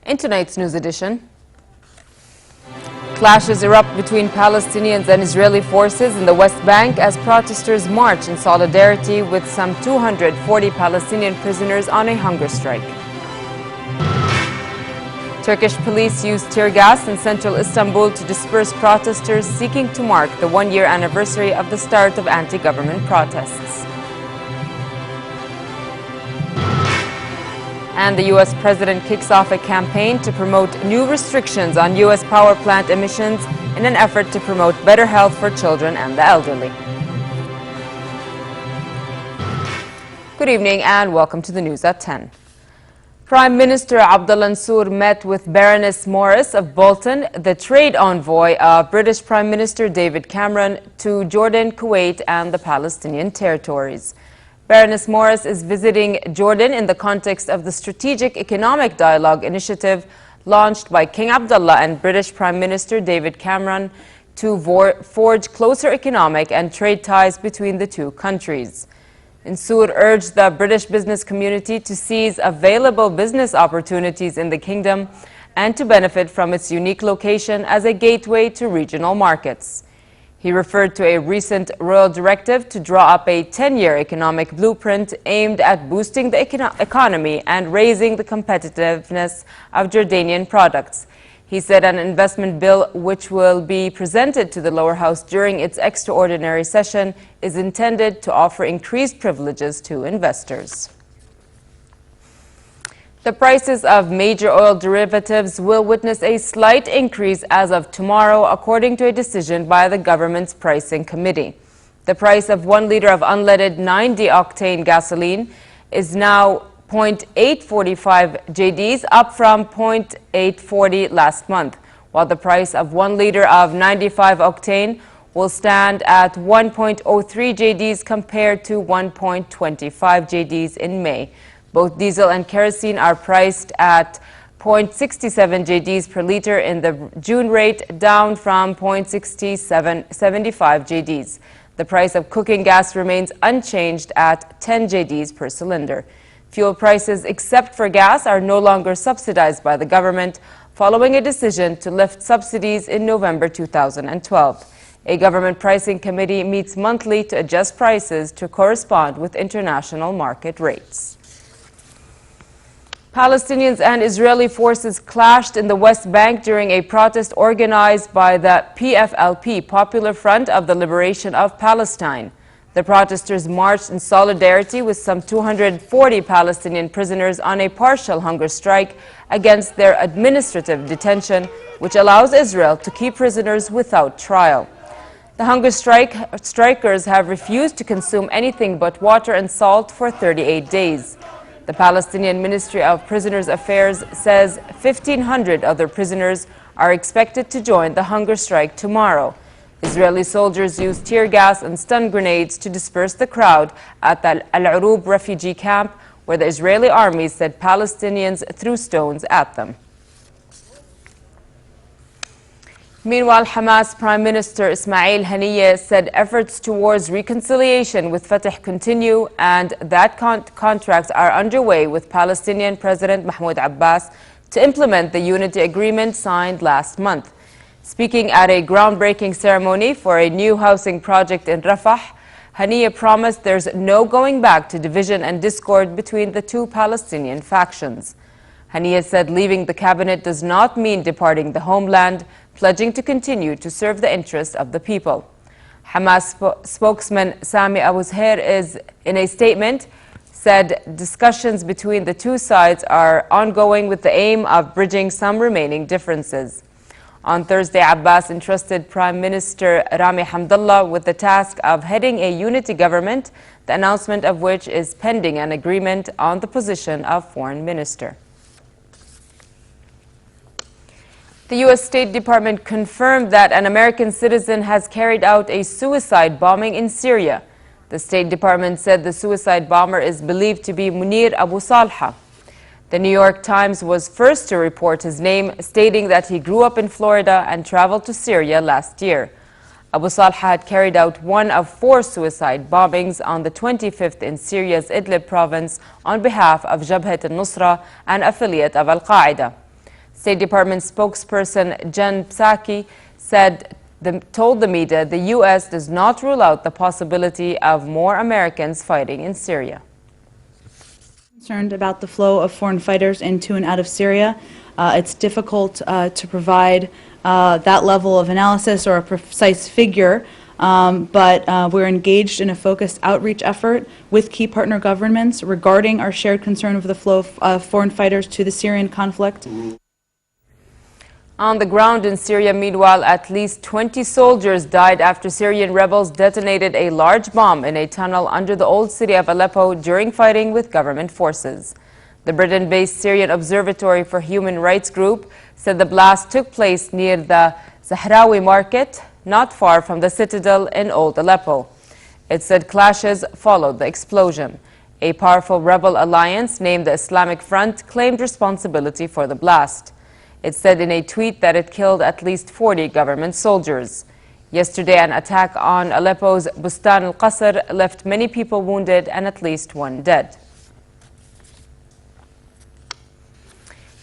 In tonight's news edition, clashes erupt between Palestinians and Israeli forces in the West Bank as protesters march in solidarity with some 240 Palestinian prisoners on a hunger strike. Turkish police used tear gas in central Istanbul to disperse protesters seeking to mark the one-year anniversary of the start of anti-government protests. And the U.S. president kicks off a campaign to promote new restrictions on U.S. power plant emissions in an effort to promote better health for children and the elderly. Good evening and welcome to the news at 10. Prime Minister Abdullah Mansour met with Baroness Morris of Bolton, the trade envoy of British Prime Minister David Cameron to Jordan, Kuwait and the Palestinian territories. Baroness Morris is visiting Jordan in the context of the Strategic Economic Dialogue Initiative launched by King Abdullah and British Prime Minister David Cameron to forge closer economic and trade ties between the two countries. Mansour urged the British business community to seize available business opportunities in the kingdom and to benefit from its unique location as a gateway to regional markets. He referred to a recent royal directive to draw up a 10-year economic blueprint aimed at boosting the economy and raising the competitiveness of Jordanian products. He said an investment bill, which will be presented to the lower house during its extraordinary session, is intended to offer increased privileges to investors. The prices of major oil derivatives will witness a slight increase as of tomorrow, according to a decision by the government's pricing committee. The price of 1 liter of unleaded 90-octane gasoline is now 0.845 JDs, up from 0.840 last month, while the price of 1 liter of 95 octane will stand at 1.03 JDs compared to 1.25 JDs in May. Both diesel and kerosene are priced at 0.67 JDs per liter in the June rate, down from 0.6775 JDs. The price of cooking gas remains unchanged at 10 JDs per cylinder. Fuel prices, except for gas, are no longer subsidized by the government, following a decision to lift subsidies in November 2012. A government pricing committee meets monthly to adjust prices to correspond with international market rates. Palestinians and Israeli forces clashed in the West Bank during a protest organized by the PFLP, Popular Front of the Liberation of Palestine. The protesters marched in solidarity with some 240 Palestinian prisoners on a partial hunger strike against their administrative detention, which allows Israel to keep prisoners without trial. The hunger strikers have refused to consume anything but water and salt for 38 days. The Palestinian Ministry of Prisoners' Affairs says 1,500 other prisoners are expected to join the hunger strike tomorrow. Israeli soldiers used tear gas and stun grenades to disperse the crowd at the Al-Urub refugee camp, where the Israeli army said Palestinians threw stones at them. Meanwhile, Hamas Prime Minister Ismail Haniyeh said efforts towards reconciliation with Fatah continue and that contracts are underway with Palestinian President Mahmoud Abbas to implement the unity agreement signed last month. Speaking at a groundbreaking ceremony for a new housing project in Rafah, Haniyeh promised there's no going back to division and discord between the two Palestinian factions. Haniyeh said leaving the cabinet does not mean departing the homeland, pledging to continue to serve the interests of the people. Hamas spokesman Sami Abu Zuhair in a statement, said discussions between the two sides are ongoing with the aim of bridging some remaining differences. On Thursday, Abbas entrusted Prime Minister Rami Hamdallah with the task of heading a unity government, the announcement of which is pending an agreement on the position of foreign minister. The U.S. State Department confirmed that an American citizen has carried out a suicide bombing in Syria. The State Department said the suicide bomber is believed to be Munir Abu Salha. The New York Times was first to report his name, stating that he grew up in Florida and traveled to Syria last year. Abu Salha had carried out one of 4 suicide bombings on the 25th in Syria's Idlib province on behalf of Jabhat al-Nusra, an affiliate of Al-Qaeda. State Department spokesperson Jen Psaki told the media the U.S. does not rule out the possibility of more Americans fighting in Syria. Concerned about the flow of foreign fighters into and out of Syria. It's difficult to provide that level of analysis or a precise figure, but we're engaged in a focused outreach effort with key partner governments regarding our shared concern over the flow of foreign fighters to the Syrian conflict. On the ground in Syria, meanwhile, at least 20 soldiers died after Syrian rebels detonated a large bomb in a tunnel under the old city of Aleppo during fighting with government forces. The Britain-based Syrian Observatory for Human Rights Group said the blast took place near the Zahrawi market, not far from the citadel in Old Aleppo. It said clashes followed the explosion. A powerful rebel alliance named the Islamic Front claimed responsibility for the blast. It said in a tweet that it killed at least 40 government soldiers. Yesterday, an attack on Aleppo's Bustan al-Qasr left many people wounded and at least one dead.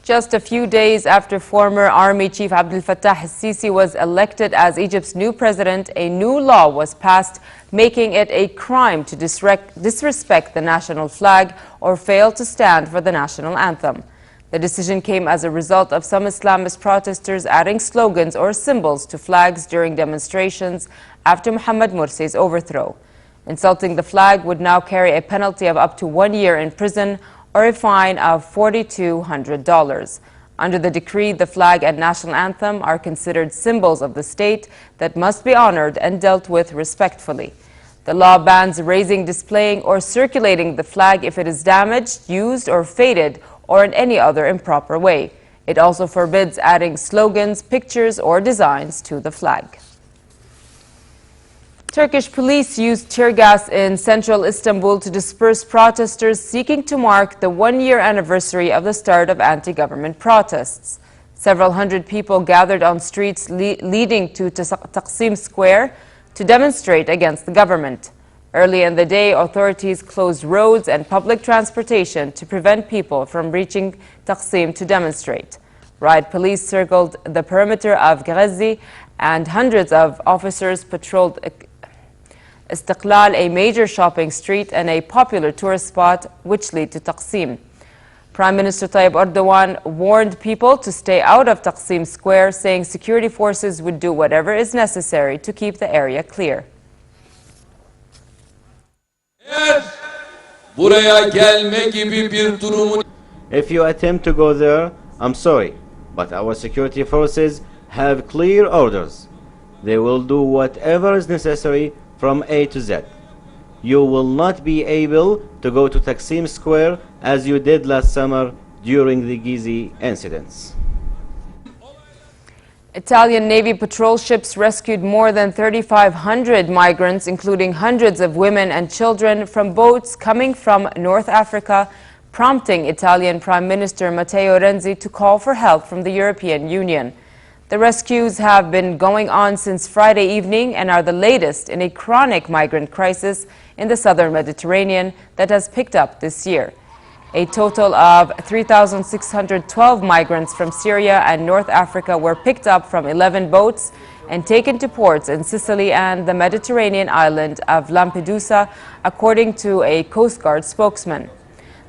Just a few days after former Army Chief Abdel Fattah al-Sisi was elected as Egypt's new president, a new law was passed making it a crime to disrespect the national flag or fail to stand for the national anthem. The decision came as a result of some Islamist protesters adding slogans or symbols to flags during demonstrations after Mohamed Morsi's overthrow. Insulting the flag would now carry a penalty of up to 1 year in prison or a fine of $4,200. Under the decree, the flag and national anthem are considered symbols of the state that must be honored and dealt with respectfully. The law bans raising, displaying, or circulating the flag if it is damaged, used, or faded, or in any other improper way. It also forbids adding slogans, pictures, or designs to the flag. Turkish police used tear gas in central Istanbul to disperse protesters seeking to mark the 1-year anniversary of the start of anti-government protests. Several hundred people gathered on streets leading to Taksim Square to demonstrate against the government. Early in the day, authorities closed roads and public transportation to prevent people from reaching Taksim to demonstrate. Riot police circled the perimeter of Ghazi, and hundreds of officers patrolled Istiqlal, a major shopping street and a popular tourist spot which lead to Taksim. Prime Minister Tayyip Erdogan warned people to stay out of Taksim Square, saying security forces would do whatever is necessary to keep the area clear. If you attempt to go there, I'm sorry, but our security forces have clear orders. They will do whatever is necessary from A to Z. You will not be able to go to Taksim Square as you did last summer during the Gezi incidents. Italian Navy patrol ships rescued more than 3,500 migrants, including hundreds of women and children, from boats coming from North Africa, prompting Italian Prime Minister Matteo Renzi to call for help from the European Union. The rescues have been going on since Friday evening and are the latest in a chronic migrant crisis in the southern Mediterranean that has picked up this year. A total of 3,612 migrants from Syria and North Africa were picked up from 11 boats and taken to ports in Sicily and the Mediterranean island of Lampedusa, according to a Coast Guard spokesman.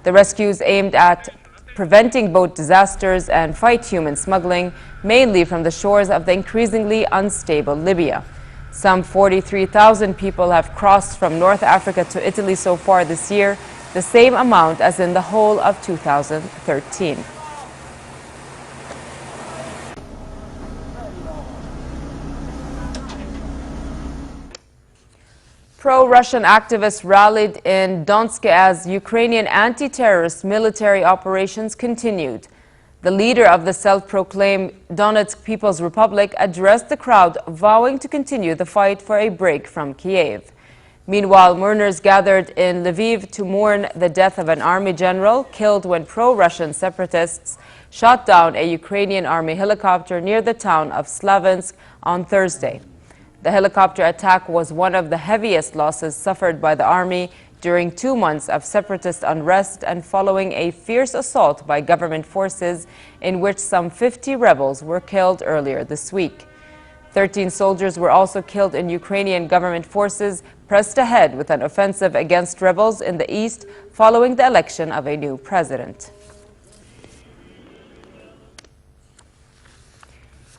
The rescues aimed at preventing boat disasters and fight human smuggling, mainly from the shores of the increasingly unstable Libya. Some 43,000 people have crossed from North Africa to Italy so far this year, the same amount as in the whole of 2013. Pro-Russian activists rallied in Donetsk as Ukrainian anti-terrorist military operations continued. The leader of the self-proclaimed Donetsk People's Republic addressed the crowd, vowing to continue the fight for a break from Kiev. Meanwhile, mourners gathered in Lviv to mourn the death of an army general killed when pro-Russian separatists shot down a Ukrainian army helicopter near the town of Slaviansk on Thursday. The helicopter attack was one of the heaviest losses suffered by the army during 2 months of separatist unrest and following a fierce assault by government forces in which some 50 rebels were killed earlier this week. 13 soldiers were also killed in Ukrainian government forces pressed ahead with an offensive against rebels in the east following the election of a new president.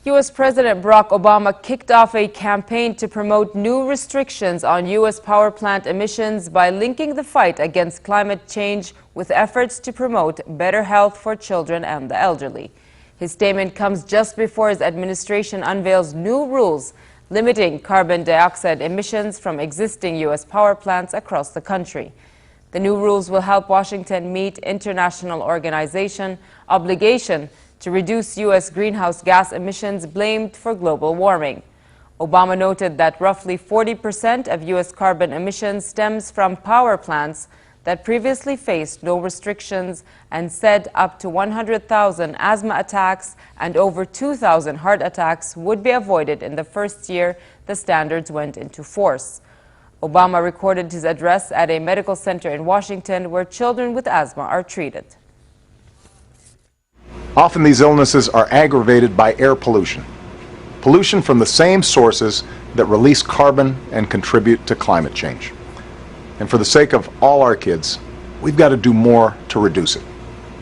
U.S. President Barack Obama kicked off a campaign to promote new restrictions on U.S. power plant emissions by linking the fight against climate change with efforts to promote better health for children and the elderly. His statement comes just before his administration unveils new rules limiting carbon dioxide emissions from existing U.S. power plants across the country. The new rules will help Washington meet international organization obligation to reduce U.S. greenhouse gas emissions blamed for global warming. Obama noted that roughly 40% of U.S. carbon emissions stems from power plants that previously faced no restrictions and said up to 100,000 asthma attacks and over 2,000 heart attacks would be avoided in the first year the standards went into force. Obama recorded his address at a medical center in Washington where children with asthma are treated. Often these illnesses are aggravated by air pollution. Pollution from the same sources that release carbon and contribute to climate change. And for the sake of all our kids, we've got to do more to reduce it.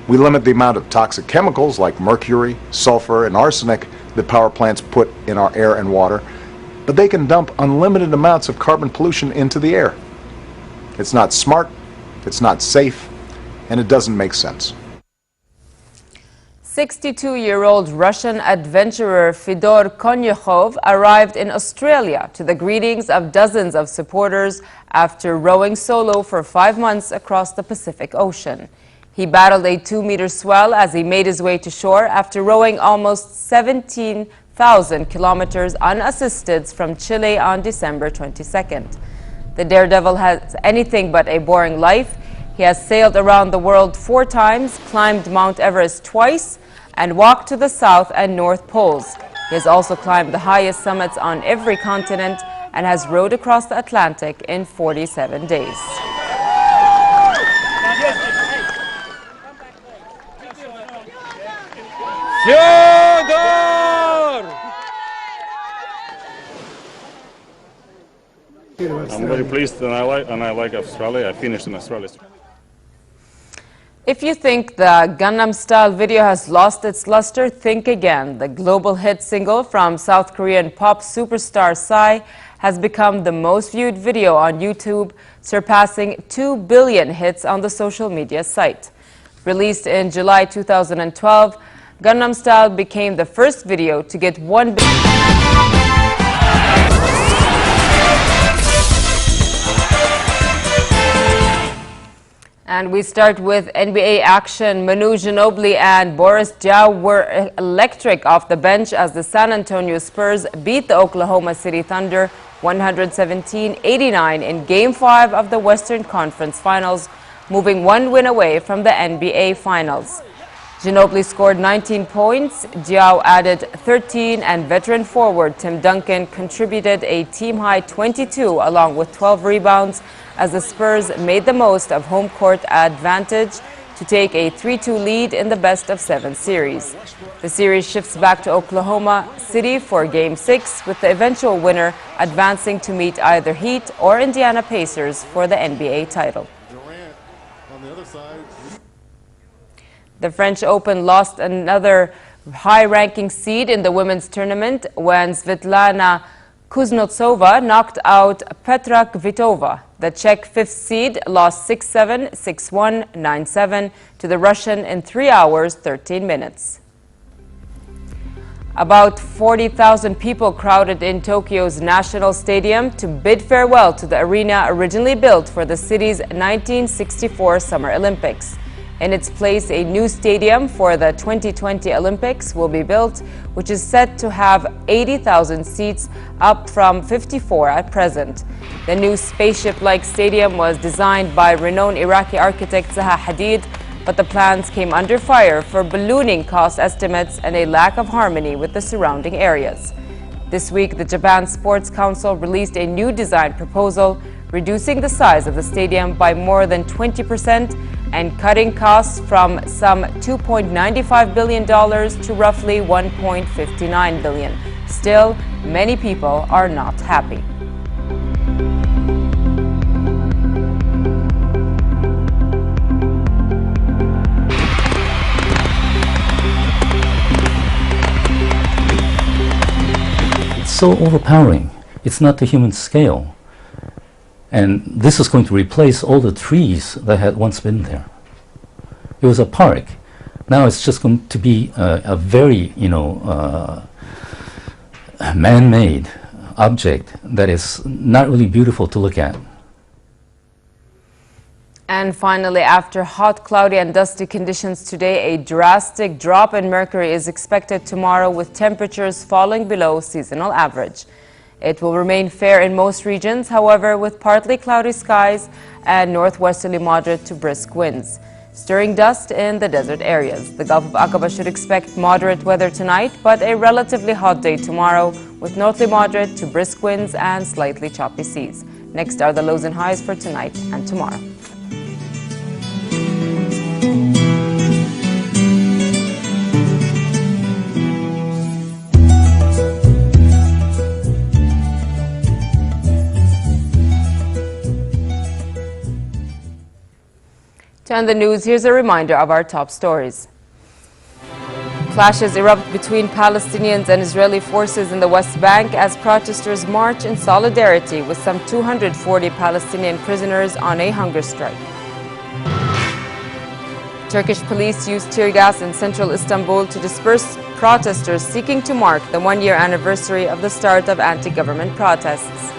We limit the amount of toxic chemicals like mercury, sulfur, and arsenic that power plants put in our air and water, but they can dump unlimited amounts of carbon pollution into the air. It's not smart, it's not safe, and it doesn't make sense. 62-year-old Russian adventurer Fyodor Konyakhov arrived in Australia to the greetings of dozens of supporters after rowing solo for 5 months across the Pacific Ocean. He battled a 2-meter swell as he made his way to shore after rowing almost 17,000 kilometers unassisted from Chile on December 22nd. The daredevil has anything but a boring life. He has sailed around the world 4 times, climbed Mount Everest twice, and walked to the South and North Poles. He has also climbed the highest summits on every continent and has rowed across the Atlantic in 47 days. I'm very pleased and I like Australia. I finished in Australia. If you think the Gangnam Style video has lost its luster, think again. The global hit single from South Korean pop superstar Psy has become the most viewed video on YouTube, surpassing 2 billion hits on the social media site. Released in July 2012, Gangnam Style became the first video to get 1 billion. And we start with NBA action. Manu Ginobili and Boris Diaw were electric off the bench as the San Antonio Spurs beat the Oklahoma City Thunder 117-89 in Game 5 of the Western Conference Finals, moving 1 win away from the NBA Finals. Ginobili scored 19 points, Diaw added 13, and veteran forward Tim Duncan contributed a team-high 22 along with 12 rebounds as the Spurs made the most of home court advantage to take a 3-2 lead in the best-of-7 series. The series shifts back to Oklahoma City for Game 6, with the eventual winner advancing to meet either Heat or Indiana Pacers for the NBA title. The French Open lost another high-ranking seed in the women's tournament when Svetlana Kuznetsova knocked out Petra Kvitova. The Czech 5th seed lost 6-7, 6-1, 9-7 to the Russian in 3 hours, 13 minutes. About 40,000 people crowded in Tokyo's National Stadium to bid farewell to the arena originally built for the city's 1964 Summer Olympics. In its place, a new stadium for the 2020 Olympics will be built, which is set to have 80,000 seats, up from 54 at present. The new spaceship-like stadium was designed by renowned Iraqi architect Zaha Hadid, but the plans came under fire for ballooning cost estimates and a lack of harmony with the surrounding areas. This week, the Japan Sports Council released a new design proposal, reducing the size of the stadium by more than 20% and cutting costs from some $2.95 billion to roughly $1.59 billion. Still, many people are not happy. It's so overpowering. It's not the human scale. And this is going to replace all the trees that had once been there. It was a park. Now it's just going to be a very, man-made object that is not really beautiful to look at. And finally, after hot, cloudy and dusty conditions today, a drastic drop in mercury is expected tomorrow with temperatures falling below seasonal average. It will remain fair in most regions, however, with partly cloudy skies and northwesterly moderate to brisk winds. Stirring dust in the desert areas. The Gulf of Aqaba should expect moderate weather tonight, but a relatively hot day tomorrow with northerly moderate to brisk winds and slightly choppy seas. Next are the lows and highs for tonight and tomorrow. To end the news, here's a reminder of our top stories. Clashes erupt between Palestinians and Israeli forces in the West Bank as protesters march in solidarity with some 240 Palestinian prisoners on a hunger strike. Turkish police used tear gas in central Istanbul to disperse protesters seeking to mark the one-year anniversary of the start of anti-government protests.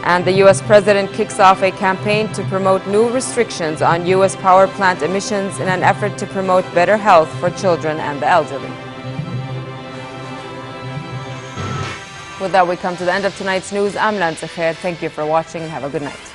And the U.S. president kicks off a campaign to promote new restrictions on U.S. power plant emissions in an effort to promote better health for children and the elderly. With that, we come to the end of tonight's news. I'm Lanza Khair. Thank you for watching and have a good night.